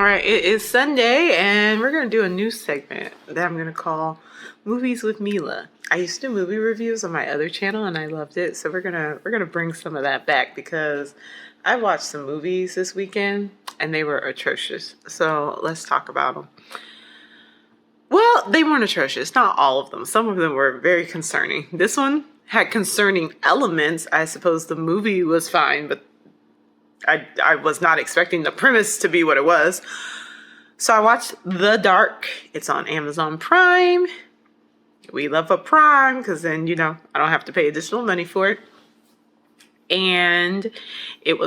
All right, it is Sunday, and we're gonna do a new segment that I'm gonna call "Movies with Mila." I used to do movie reviews on my other channel, and I loved it. So we're gonna bring some of that back because I watched some movies this weekend, and they were atrocious. So let's talk about them. Well, they weren't atrocious, not all of them. Some of them were very concerning. This one had concerning elements. I suppose the movie was fine, but I was not expecting the premise to be what it was. So I watched The Dark. It's on Amazon Prime. We love a Prime because then, I don't have to pay additional money for it. And it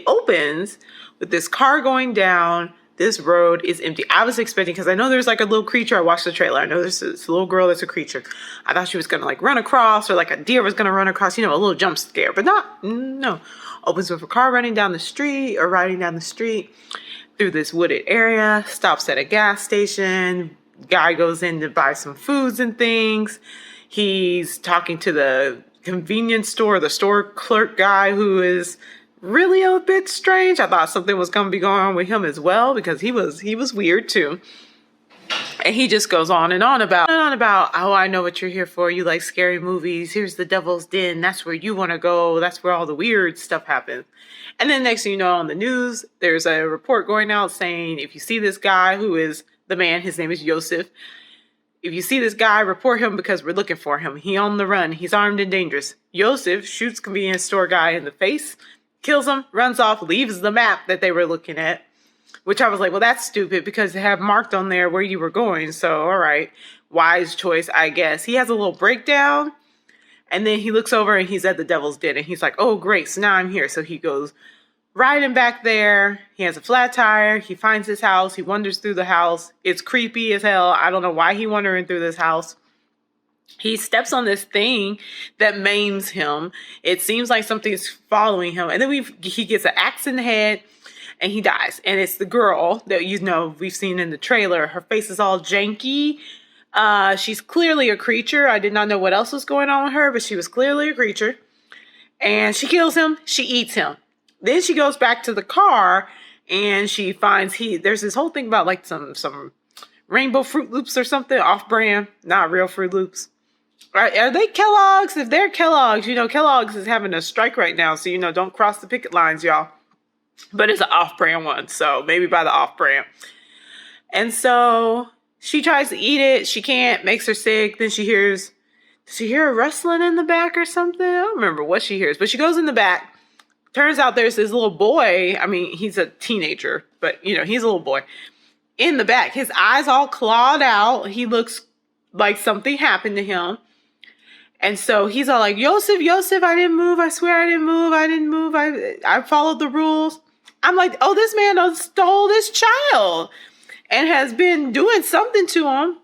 opens with this car going down. This road is empty. I was expecting, because I know there's like a little creature. I watched the trailer. I know there's this little girl that's a creature. I thought she was going to like run across, or like a deer was going to run across, a little jump scare, but no. Opens with a car riding down the street through this wooded area, stops at a gas station. Guy goes in to buy some foods and things. He's talking to the convenience store, the store clerk guy, who is really a bit strange. I thought something was going to be going on with him as well, because he was weird too. And he just goes on and on about, oh, I know what you're here for. You like scary movies. Here's the Devil's Den. That's where you want to go. That's where all the weird stuff happens. And then next thing you know, on the news, there's a report going out saying, if you see this guy who is the man, his name is Yosef. If you see this guy, report him because we're looking for him. He on the run. He's armed and dangerous. Yosef shoots convenience store guy in the face, kills him, runs off, leaves the map that they were looking at. Which I was like, well, that's stupid because they have marked on there where you were going. So, all right, wise choice, I guess. He has a little breakdown, and then he looks over and he's at the Devil's Den, and he's like, oh, great, so now I'm here. So he goes riding back there. He has a flat tire. He finds his house. He wanders through the house. It's creepy as hell. I don't know why he's wandering through this house. He steps on this thing that maims him. It seems like something's following him. And then he gets an axe in the head. And he dies. And it's the girl that we've seen in the trailer. Her face is all janky. She's clearly a creature. I did not know what else was going on with her, but she was clearly a creature. And she kills him. She eats him. Then she goes back to the car and she finds there's this whole thing about like some rainbow Fruit Loops or something, off-brand, not real Fruit Loops. Are they Kellogg's? If they're Kellogg's, Kellogg's is having a strike right now. So, don't cross the picket lines, y'all. But it's an off-brand one, so maybe buy the off-brand. And so she tries to eat it. She can't, makes her sick. Then does she hear a rustling in the back or something? I don't remember what she hears, but she goes in the back. Turns out there's this little boy. I mean, he's a teenager, but he's a little boy in the back. His eyes all clawed out. He looks like something happened to him. And so he's all like, Yosef, I didn't move. I swear I didn't move. I followed the rules. I'm like, oh, this man stole this child and has been doing something to him.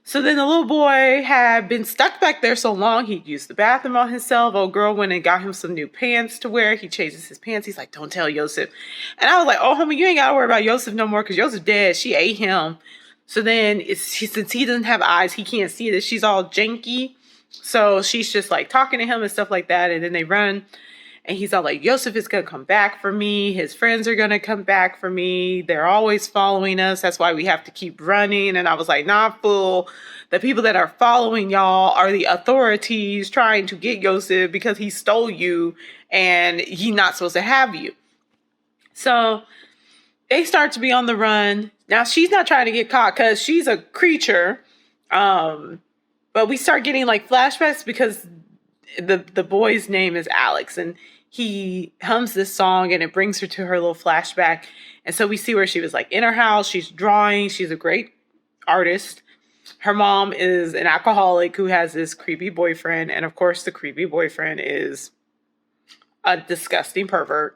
So then the little boy had been stuck back there so long, he used the bathroom on himself. Old girl went and got him some new pants to wear. He changes his pants. He's like, don't tell Yosef. And I was like, oh, homie, you ain't got to worry about Yosef no more because Yosef dead. She ate him. So then since he doesn't have eyes, he can't see this. She's all janky. So she's just like talking to him and stuff like that. And then they run. And he's all like, Yosef is going to come back for me. His friends are going to come back for me. They're always following us. That's why we have to keep running. And I was like, nah, fool. The people that are following y'all are the authorities trying to get Yosef because he stole you and he's not supposed to have you. So they start to be on the run. Now, she's not trying to get caught because she's a creature. But we start getting like flashbacks because the boy's name is Alex, and he hums this song and it brings her to her little flashback. And so we see where she was like in her house. She's drawing. She's a great artist. Her mom is an alcoholic who has this creepy boyfriend. And of course, the creepy boyfriend is a disgusting pervert.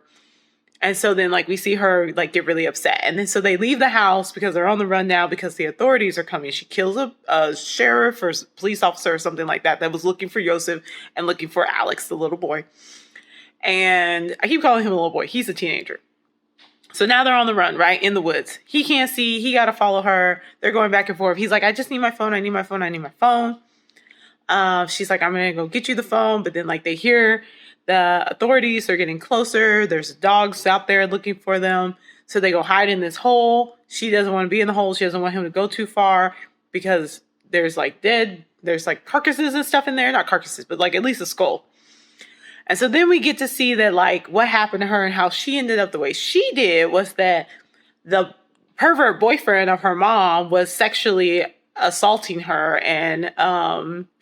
And so then like we see her like get really upset. And then so they leave the house because they're on the run now because the authorities are coming. She kills a sheriff or police officer or something like that was looking for Yosef and looking for Alex, the little boy. And I keep calling him a little boy. He's a teenager. So now they're on the run, right? In the woods. He can't see. He got to follow her. They're going back and forth. He's like, I just need my phone. I need my phone. She's like, I'm going to go get you the phone. But then like they hear the authorities are getting closer. There's dogs out there looking for them. So they go hide in this hole. She doesn't want to be in the hole. She doesn't want him to go too far because there's like carcasses and stuff in there. Not carcasses, but like at least a skull. And so then we get to see that like what happened to her and how she ended up the way she did was that the pervert boyfriend of her mom was sexually assaulting her and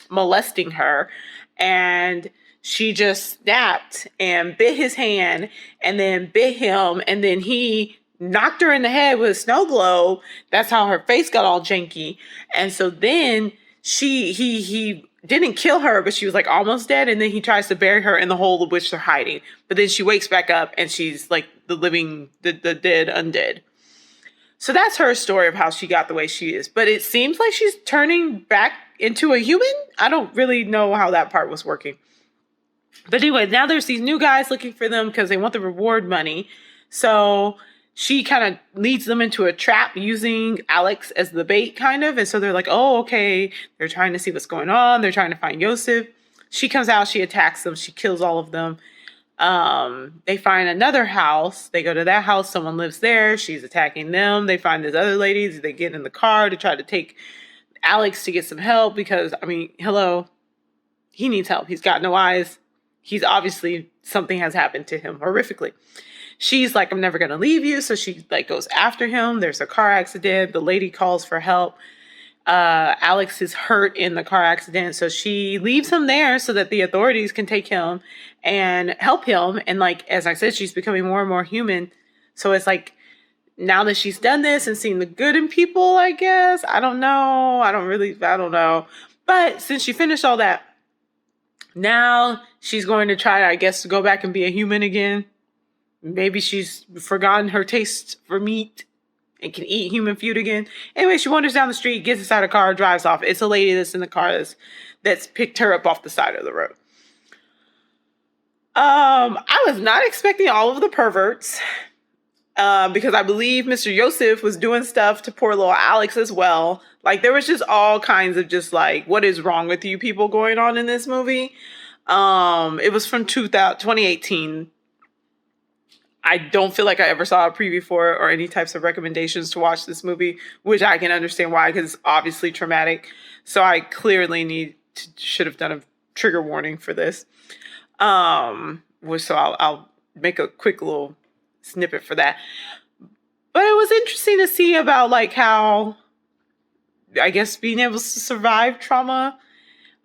molesting her. And she just snapped and bit his hand and then bit him. And then he knocked her in the head with a snow globe. That's how her face got all janky. And so then he didn't kill her, but she was like almost dead. And then he tries to bury her in the hole of which they're hiding. But then she wakes back up and she's like the dead undead. So that's her story of how she got the way she is. But it seems like she's turning back into a human. I don't really know how that part was working. But anyway, now there's these new guys looking for them because they want the reward money. So she kind of leads them into a trap using Alex as the bait, kind of. And so they're like, oh, okay. They're trying to see what's going on. They're trying to find Yosef. She comes out. She attacks them. She kills all of them. They find another house. They go to that house. Someone lives there. She's attacking them. They find this other lady. They get in the car to try to take Alex to get some help because, I mean, hello. He needs help. He's got no eyes. He's obviously, something has happened to him horrifically. She's like, I'm never going to leave you. So she like goes after him. There's a car accident. The lady calls for help. Alex is hurt in the car accident. So she leaves him there so that the authorities can take him and help him. And like, as I said, she's becoming more and more human. So it's like, now that she's done this and seen the good in people, I guess, I don't know. I don't know. But since she finished all that, now she's going to try, I guess, to go back and be a human again. Maybe she's forgotten her taste for meat and can eat human food again. Anyway, she wanders down the street, gets inside a car, drives off. It's a lady that's in the car that's picked her up off the side of the road. I was not expecting all of the perverts because I believe Mr. Yosef was doing stuff to poor little Alex as well. Like, there was just all kinds of just like, what is wrong with you people going on in this movie? It was from 2018. I don't feel like I ever saw a preview for it or any types of recommendations to watch this movie, which I can understand why, because it's obviously traumatic. So I clearly should have done a trigger warning for this. So I'll make a quick little snippet for that. But it was interesting to see about like how, I guess, being able to survive trauma,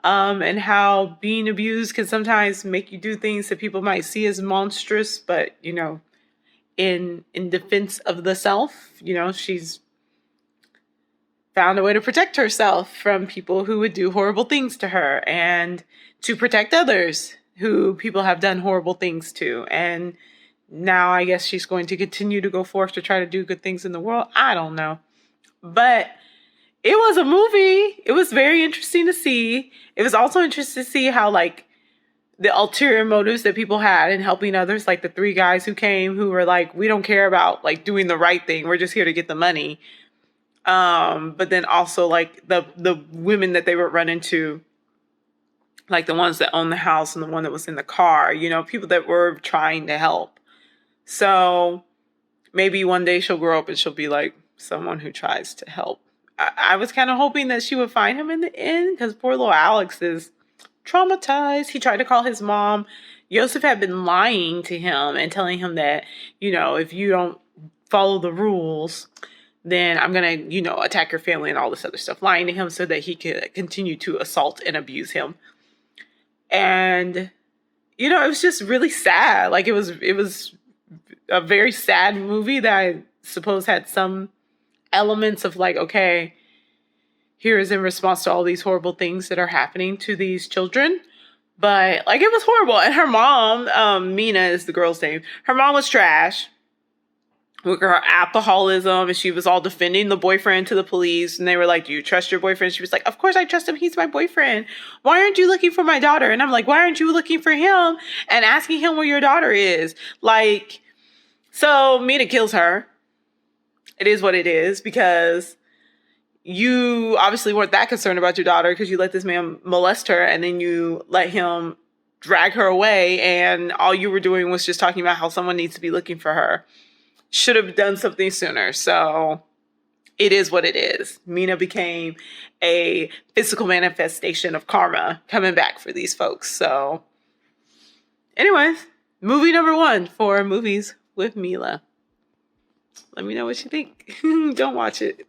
and how being abused can sometimes make you do things that people might see as monstrous, but, you know, in defense of the self, you know, she's found a way to protect herself from people who would do horrible things to her and to protect others who people have done horrible things to. And now I guess she's going to continue to go forth to try to do good things in the world. I don't know. But it was a movie. It was very interesting to see. It was also interesting to see how, like, the ulterior motives that people had in helping others, like the three guys who came who were like, we don't care about like doing the right thing. We're just here to get the money. But then also like the women that they would run into, like the ones that owned the house and the one that was in the car, you know, people that were trying to help. So maybe one day she'll grow up and she'll be like someone who tries to help. I was kind of hoping that she would find him in the end because poor little Alex is traumatized. He tried to call his mom. Yosef had been lying to him and telling him that, you know, if you don't follow the rules, then I'm going to, you know, attack your family and all this other stuff, lying to him so that he could continue to assault and abuse him. And, you know, it was just really sad. Like, it was a very sad movie that I suppose had some elements of like, okay, here is in response to all these horrible things that are happening to these children. But like, it was horrible. And her mom, Mina is the girl's name. Her mom was trash with her alcoholism, and she was all defending the boyfriend to the police. And they were like, do you trust your boyfriend? She was like, of course I trust him. He's my boyfriend. Why aren't you looking for my daughter? And I'm like, why aren't you looking for him and asking him where your daughter is? Like, so Mina kills her. It is what it is, because you obviously weren't that concerned about your daughter because you let this man molest her and then you let him drag her away, and all you were doing was just talking about how someone needs to be looking for her. Should have done something sooner. So it is what it is. Mina became a physical manifestation of karma coming back for these folks. So anyways, movie number 1 for movies with Mila. Let me know what you think. Don't watch it.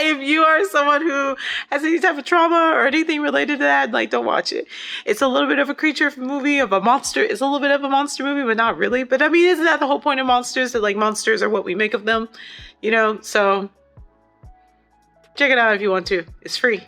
If you are someone who has any type of trauma or anything related to that, like, don't watch it. It's a little bit of a creature movie, of a monster. It's a little bit of a monster movie, but not really. But I mean, isn't that the whole point of monsters? That like monsters are what we make of them, you know? So check it out if you want to. It's free.